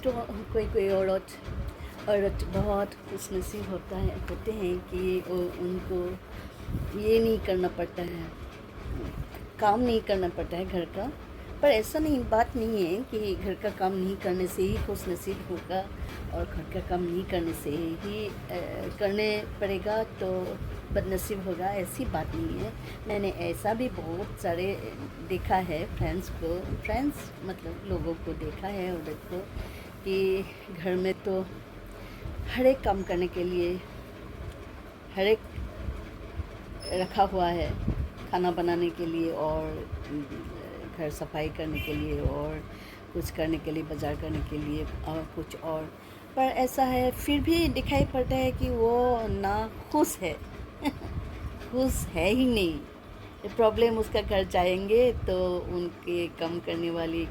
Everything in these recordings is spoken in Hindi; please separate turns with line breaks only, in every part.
तो कोई कोई औरत बहुत खुशनसीब होते हैं कि उनको ये नहीं करना पड़ता है, काम नहीं करना पड़ता है घर का। पर ऐसा नहीं, बात नहीं है कि घर का काम नहीं करने से ही खुशनसीब होगा और घर का काम नहीं करने से ही करने पड़ेगा तो बदनसीब होगा, ऐसी बात नहीं है। मैंने ऐसा भी बहुत सारे देखा है, फ्रेंड्स मतलब लोगों को देखा है, औरत को, कि घर में तो हर एक काम करने के लिए हर एक रखा हुआ है, खाना बनाने के लिए और घर सफाई करने के लिए और कुछ करने के लिए, बाज़ार करने के लिए और कुछ और। पर ऐसा है, फिर भी दिखाई पड़ता है कि वो ना खुश है खुश है ही नहीं। प्रॉब्लम उसका घर जाएंगे तो उनके कम करने वाली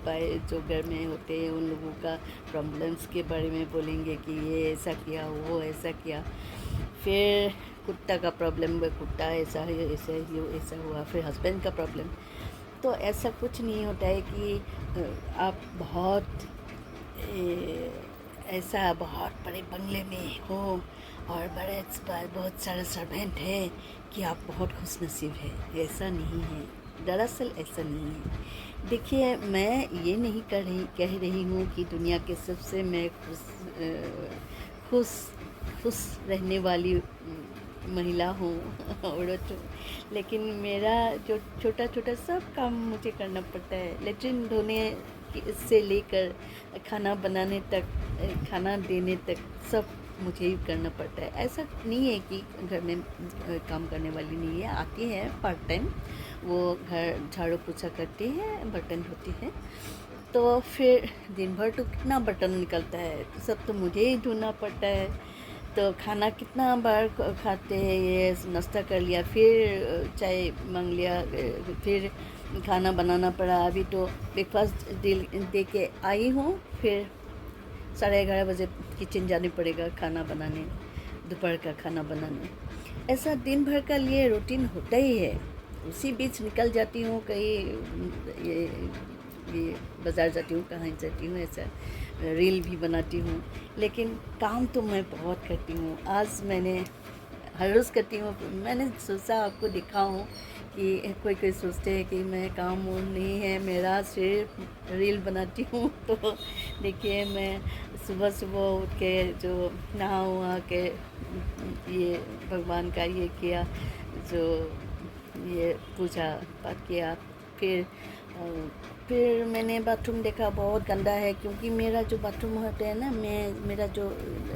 जो घर में होते हैं उन लोगों का प्रॉब्लम्स के बारे में बोलेंगे कि ये ऐसा किया, वो ऐसा किया। फिर कुत्ता का प्रॉब्लम, कुत्ता ऐसा है, ऐसा हुआ। फिर हस्बैंड का प्रॉब्लम। तो ऐसा कुछ नहीं होता है कि आप बहुत ऐसा बहुत बड़े बंगले में हो और बहुत सारा सर्वेंट है कि आप बहुत खुशनसीब है। ऐसा नहीं है, दरअसल ऐसा नहीं है। देखिए, मैं ये नहीं कह रही हूँ कि दुनिया के सबसे मैं खुश रहने वाली महिला हूँ औरत हूँ, लेकिन मेरा जो छोटा छोटा सब काम मुझे करना पड़ता है। लेट्रिन धोने से लेकर खाना बनाने तक, खाना देने तक सब मुझे ही करना पड़ता है। ऐसा नहीं है कि घर में काम करने वाली नहीं है, आती है पार्ट टाइम, वो घर झाड़ू पोछा करती है, बर्तन धोती है। तो फिर दिन भर तो कितना बर्तन निकलता है, सब तो मुझे ही धोना पड़ता है। तो खाना कितना बार खाते हैं, ये नाश्ता कर लिया, फिर चाय मांग लिया, फिर खाना बनाना पड़ा। अभी तो ब्रेकफास्ट दे के आई हूँ, फिर 11:30 बजे किचन जाने पड़ेगा खाना बनाने, दोपहर का खाना बनाने। ऐसा दिन भर का लिए रूटीन होता ही है। उसी बीच निकल जाती हूँ कहीं, ये बाज़ार जाती हूँ, कहाँ जाती हूँ, ऐसा रील भी बनाती हूँ। लेकिन काम तो मैं बहुत करती हूँ। आज मैंने हर रोज़ करती हूँ। मैंने सोचा आपको दिखाऊँ कि कोई सोचते हैं कि मैं काम नहीं है मेरा, सिर्फ रील बनाती हूँ। तो देखिए, मैं सुबह सुबह उठ के जो नहा वहा के ये भगवान का ये किया, जो ये पूजा पाठ किया, फिर मैंने बाथरूम देखा, बहुत गंदा है। क्योंकि मेरा जो बाथरूम होता है ना, मेरा जो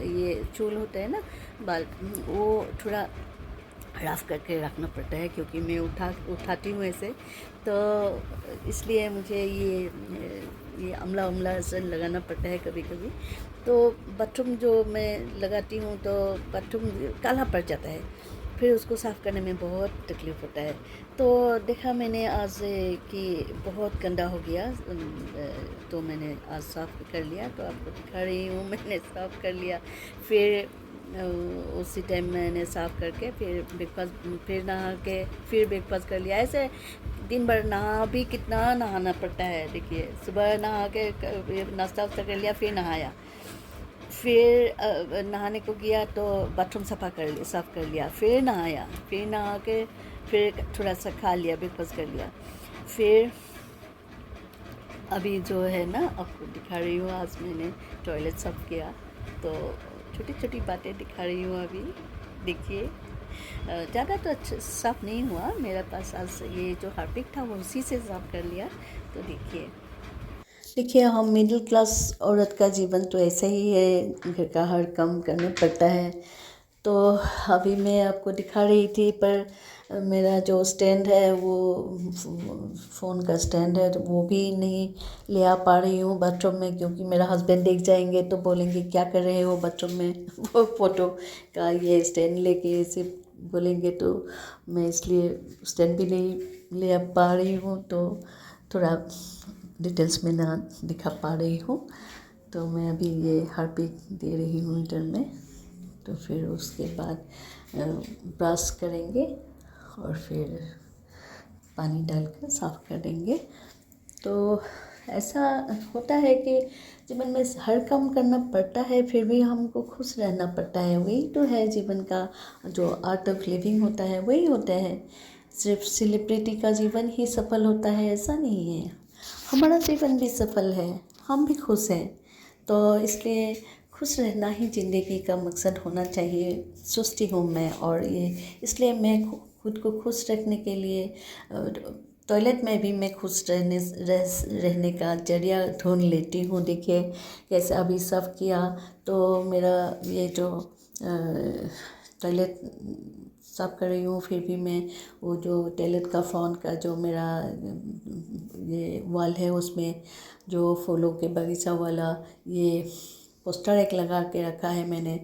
ये चूल होता है ना, बाल, वो थोड़ा रफ करके रखना पड़ता है, क्योंकि मैं उठाती हूँ ऐसे। तो इसलिए मुझे ये अमला ऐसे लगाना पड़ता है कभी कभी। तो बाथरूम जो मैं लगाती हूँ तो बाथरूम काला पड़ जाता है, फिर उसको साफ़ करने में बहुत तकलीफ़ होता है। तो देखा मैंने आज कि बहुत गंदा हो गया, तो मैंने आज साफ़ कर लिया। तो आपको दिखा रही हूँ, मैंने साफ़ कर लिया। फिर उसी टाइम मैंने साफ़ करके फिर नहा के फिर ब्रेकफास्ट कर लिया। ऐसे दिन भर भी कितना नहाना पड़ता है। देखिए, सुबह नहा के नाश्ता वास्ता कर लिया, फिर नहाया, फिर नहाने को गया तो बाथरूम साफ़ कर लिया, फिर नहाया, फिर नहा के फिर थोड़ा सा खा लिया, ब्रेकफास्ट कर लिया। फिर अभी जो है ना, आपको दिखा रही हूँ, आज मैंने टॉयलेट साफ़ किया। तो छोटी छोटी बातें दिखा रही हूँ अभी। देखिए, ज़्यादा तो अच्छा साफ़ नहीं हुआ मेरा पास। आज ये जो हार्पिक था वो उसी से साफ़ कर लिया। तो देखिए, हम मिडिल क्लास औरत का जीवन तो ऐसा ही है, घर का हर काम करना पड़ता है। तो अभी मैं आपको दिखा रही थी, पर मेरा जो स्टैंड है, वो फ़ोन का स्टैंड है, तो वो भी नहीं ले आ पा रही हूँ बाथरूम में, क्योंकि मेरा हस्बैंड देख जाएंगे तो बोलेंगे क्या कर रहे हो बाथरूम में वो फ़ोटो का ये स्टैंड लेके ऐसे बोलेंगे। तो मैं इसलिए स्टैंड भी नहीं ले आ पा रही हूँ, तो थोड़ा डिटेल्स में ना दिखा पा रही हूँ। तो मैं अभी ये हार्पिक दे रही हूँ इंटर में। तो फिर उसके बाद ब्रश करेंगे और फिर पानी डालकर साफ़ कर देंगे। तो ऐसा होता है कि जीवन में हर काम करना पड़ता है, फिर भी हमको खुश रहना पड़ता है। वही तो है जीवन का जो आर्ट ऑफ लिविंग होता है, वही होता है। सिर्फ सेलिब्रिटी का जीवन ही सफल होता है ऐसा नहीं है, हमारा जीवन भी सफल है, हम भी खुश हैं। तो इसलिए खुश रहना ही ज़िंदगी का मकसद होना चाहिए, सोचती हूँ मैं। और ये इसलिए मैं खुद को खुश रखने के लिए टॉयलेट में भी मैं खुश रहने का जरिया ढूंढ लेती हूँ। देखिए कैसे अभी साफ़ किया तो मेरा ये जो टॉयलेट साफ़ कर रही हूँ, फिर भी मैं वो जो टॉयलेट का फ्रंट का जो मेरा ये वॉल है उसमें जो फूलों के बगीचा वाला ये पोस्टर एक लगा के रखा है मैंने,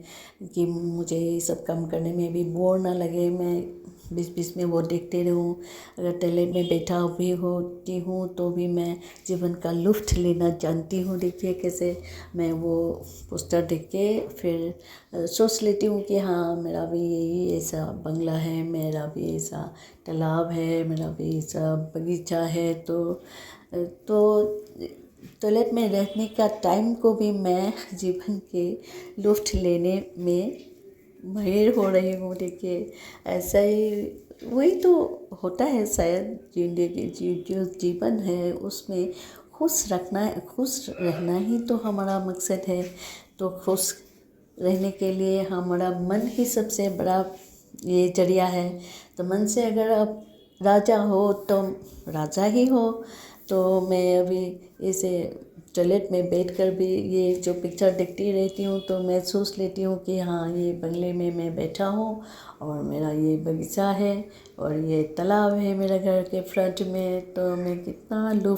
कि मुझे ये सब काम करने में भी बोर ना लगे, मैं बीच बीच में वो देखते रहूँ। अगर टॉयलेट में बैठा भी होती हूँ तो भी मैं जीवन का लुत्फ़ लेना जानती हूँ। देखिए कैसे मैं वो पोस्टर देख के फिर सोच लेती हूँ कि हाँ मेरा भी यही ऐसा बंगला है, मेरा भी ऐसा तालाब है, मेरा भी ऐसा बगीचा है। तो टॉयलेट में रहने का टाइम को भी मैं जीवन के लुत्फ़ लेने में माहिर हो रही हूँ। देखिए ऐसा ही वही तो होता है शायद। जिंदगी जो जीवन है उसमें खुश रहना ही तो हमारा मकसद है। तो खुश रहने के लिए हमारा मन ही सबसे बड़ा ये जरिया है। तो मन से अगर आप राजा हो तो राजा ही हो। तो मैं अभी ऐसे टॉयलेट में बैठकर भी ये जो पिक्चर देखती रहती हूँ तो मैं सोच लेती हूँ कि हाँ ये बंगले में मैं बैठा हूँ और मेरा ये बगीचा है और ये तालाब है मेरा घर के फ्रंट में। तो मैं कितना लुत्फ़